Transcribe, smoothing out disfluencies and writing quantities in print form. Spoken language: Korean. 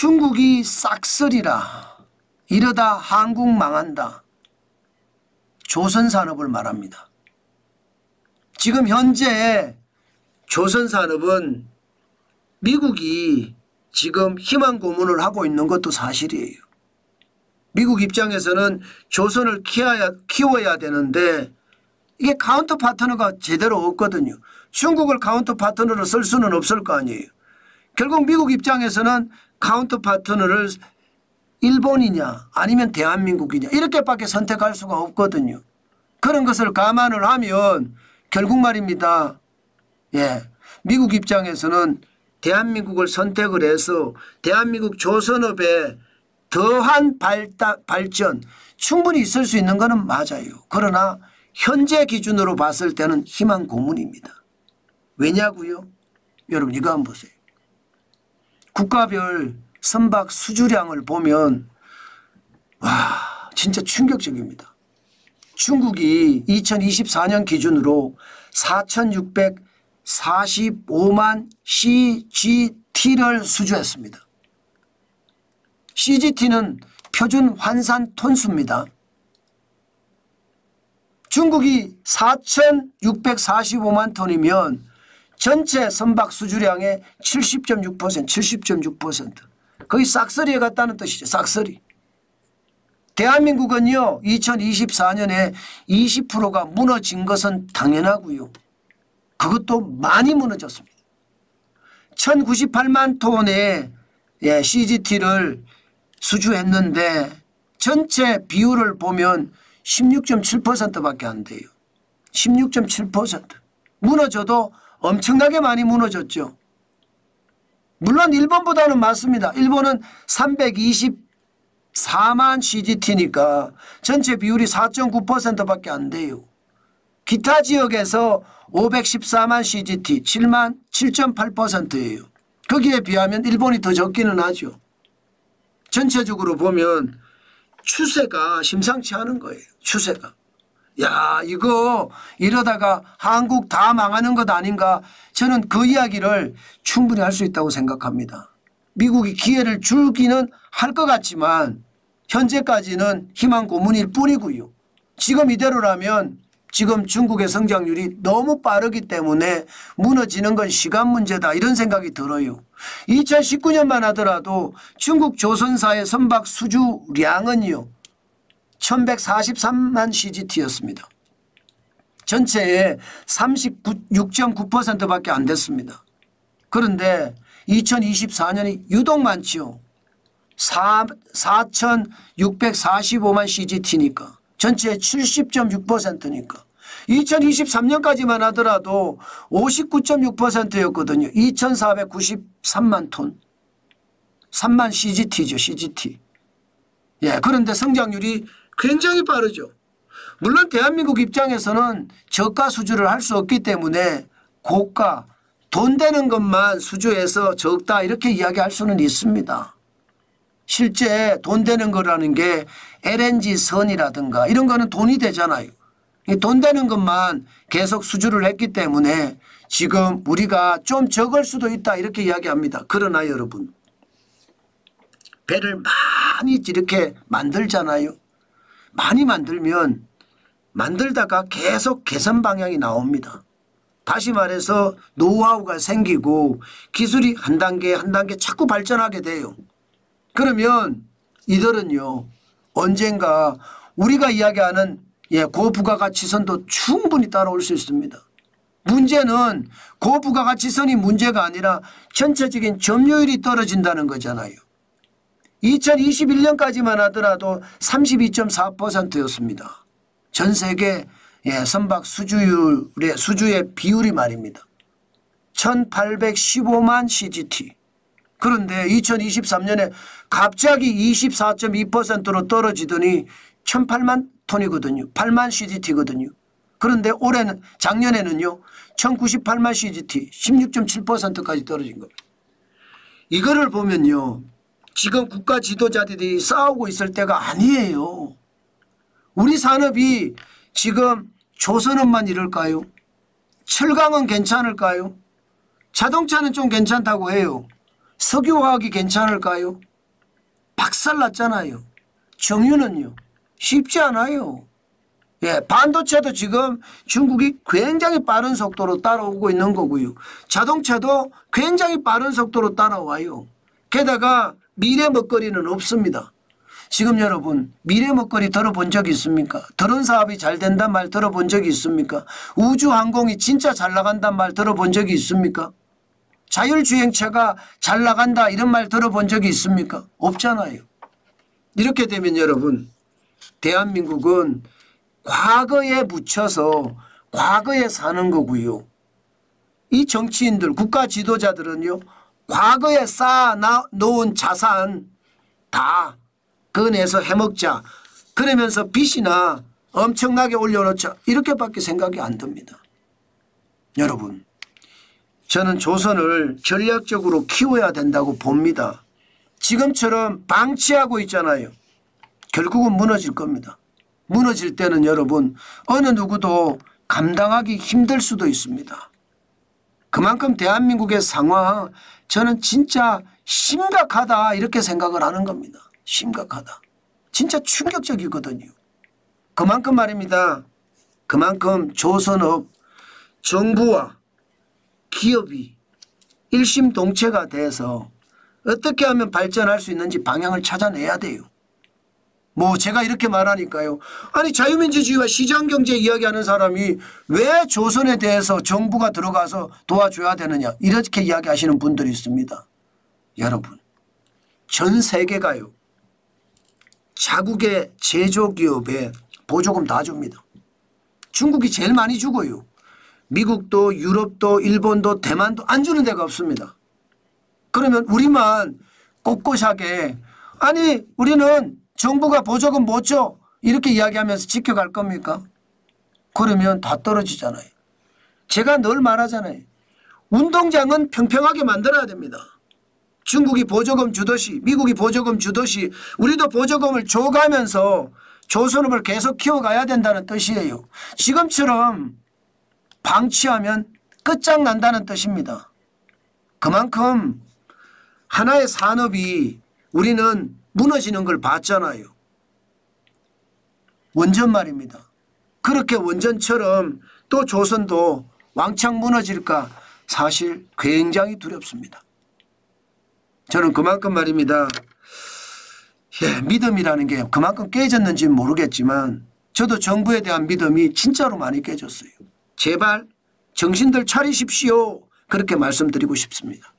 중국이 싹쓸이라 이러다 한국 망한다. 조선산업을 말합니다. 지금 현재 조선산업은 미국이 지금 희망 고문을 하고 있는 것도 사실이에요. 미국 입장에서는 조선을 키워야 되는데 이게 카운터 파트너가 제대로 없거든요. 중국을 카운터 파트너로 쓸 수는 없을 거 아니에요. 결국 미국 입장에서는 카운터 파트너를 일본이냐 아니면 대한민국이냐 이렇게밖에 선택할 수가 없거든요. 그런 것을 감안을 하면 결국 말입니다. 미국 입장에서는 대한민국을 선택을 해서 대한민국 조선업에 더한 발전 충분히 있을 수 있는 것은 맞아요. 그러나 현재 기준으로 봤을 때는 희망 고문입니다. 왜냐고요? 여러분 이거 한번 보세요. 국가별 선박 수주량을 보면 와 진짜 충격적입니다. 중국이 2024년 기준으로 4,645만 CGT를 수주했습니다. CGT는 표준 환산 톤수입니다. 중국이 4,645만 톤이면 전체 선박 수주량의 70.6%. 거의 싹쓸이에 갔다는 뜻이죠. 싹쓸이. 대한민국은요 2024년에 20%가 무너진 것은 당연하고요. 그것도 많이 무너졌습니다. 1,098만 톤의 CGT를 수주했는데 전체 비율을 보면 16.7%밖에 안 돼요. 16.7%. 무너져도 엄청나게 많이 무너졌죠. 물론 일본보다는 많습니다. 일본은 324만 CGT니까 전체 비율이 4.9%밖에 안 돼요. 기타 지역에서 514만 CGT 7.8%예요. 거기에 비하면 일본이 더 적기는 하죠. 전체적으로 보면 추세가 심상치 않은 거예요. 추세가. 야 이거 이러다가 한국 다 망하는 것 아닌가. 저는 그 이야기를 충분히 할 수 있다고 생각합니다. 미국이 기회를 주기는 할 것 같지만 현재까지는 희망 고문일 뿐이고요. 지금 이대로라면 지금 중국의 성장률이 너무 빠르기 때문에 무너지는 건 시간 문제다 이런 생각이 들어요. 2019년만 하더라도 중국 조선사의 선박 수주량은요 1143만 CGT였습니다. 전체의 36.9%밖에 안 됐습니다. 그런데 2024년이 유독 많죠. 4,645만 CGT니까 전체의 70.6%니까 2023년까지만 하더라도 59.6%였거든요. 2,493만 톤. 3만 CGT죠. CGT. 그런데 성장률이 굉장히 빠르죠. 물론 대한민국 입장에서는 저가 수주를 할 수 없기 때문에 고가 돈 되는 것만 수주해서 적다 이렇게 이야기할 수는 있습니다. 실제 돈 되는 거라는 게 LNG 선이라든가 이런 거는 돈이 되잖아요. 돈 되는 것만 계속 수주를 했기 때문에 지금 우리가 좀 적을 수도 있다 이렇게 이야기합니다. 그러나 여러분 배를 많이 이렇게 만들잖아요. 많이 만들면 만들다가 계속 개선 방향이 나옵니다. 다시 말해서 노하우가 생기고 기술이 한 단계 한 단계 자꾸 발전하게 돼요. 그러면 이들은요 언젠가 우리가 이야기하는 고부가가치선도 충분히 따라올 수 있습니다. 문제는 고부가가치선이 문제가 아니라 전체적인 점유율이 떨어진다는 거잖아요. 2021년까지만 하더라도 32.4%였습니다. 전 세계 선박 수주의 비율이 말입니다. 1815만 CGT. 그런데 2023년에 갑자기 24.2%로 떨어지더니 1008만 톤이거든요. 8만 CGT거든요. 그런데 올해는 작년에는요. 1098만 CGT 16.7%까지 떨어진 겁니다. 이거를 보면요. 지금 국가 지도자들이 싸우고 있을 때가 아니에요. 우리 산업이 지금 조선업만 이럴까요? 철강은 괜찮을까요? 자동차는 좀 괜찮다고 해요. 석유화학이 괜찮을까요? 박살났잖아요. 정유는요. 쉽지 않아요. 예, 반도체도 지금 중국이 굉장히 빠른 속도로 따라오고 있는 거고요. 자동차도 굉장히 빠른 속도로 따라와요. 게다가 미래 먹거리는 없습니다. 지금 여러분 미래 먹거리 들어본 적 있습니까? 드론 사업이 잘 된단 말 들어본 적이 있습니까? 우주항공이 진짜 잘 나간단 말 들어본 적이 있습니까? 자율주행차가 잘 나간다 이런 말 들어본 적이 있습니까? 없잖아요. 이렇게 되면 여러분 대한민국은 과거에 묻혀서 과거에 사는 거고요. 이 정치인들 국가 지도자들은요. 과거에 쌓아놓은 자산 다 꺼내서 해먹자. 그러면서 빚이나 엄청나게 올려놓자. 이렇게밖에 생각이 안 듭니다. 여러분 저는 조선을 전략적으로 키워야 된다고 봅니다. 지금처럼 방치하고 있잖아요. 결국은 무너질 겁니다. 무너질 때는 여러분 어느 누구도 감당하기 힘들 수도 있습니다. 그만큼 대한민국의 상황 저는 진짜 심각하다 이렇게 생각을 하는 겁니다. 심각하다. 진짜 충격적이거든요. 그만큼 말입니다. 그만큼 조선업 정부와 기업이 일심동체가 돼서 어떻게 하면 발전할 수 있는지 방향을 찾아내야 돼요. 뭐 제가 이렇게 말하니까요. 아니 자유민주주의와 시장경제 이야기하는 사람이 왜 조선에 대해서 정부가 들어가서 도와줘야 되느냐 이렇게 이야기하시는 분들이 있습니다. 여러분 전 세계가요. 자국의 제조기업에 보조금 다 줍니다. 중국이 제일 많이 주고요. 미국도 유럽도 일본도 대만도 안 주는 데가 없습니다. 그러면 우리만 꼿꼿하게 아니 우리는 정부가 보조금 못 줘 이렇게 이야기하면서 지켜갈 겁니까? 그러면 다 떨어지잖아요. 제가 늘 말하잖아요. 운동장은 평평하게 만들어야 됩니다. 중국이 보조금 주듯이 미국이 보조금 주듯이 우리도 보조금을 줘가면서 조선업을 계속 키워가야 된다는 뜻이에요. 지금처럼 방치하면 끝장난다는 뜻입니다. 그만큼 하나의 산업이 우리는 무너지는 걸 봤잖아요. 원전 말입니다. 그렇게 원전처럼 또 조선도 왕창 무너질까 사실 굉장히 두렵습니다. 저는 그만큼 말입니다. 예, 믿음이라는 게 그만큼 깨졌는지는 모르겠지만 저도 정부에 대한 믿음이 진짜로 많이 깨졌어요. 제발 정신들 차리십시오. 그렇게 말씀드리고 싶습니다.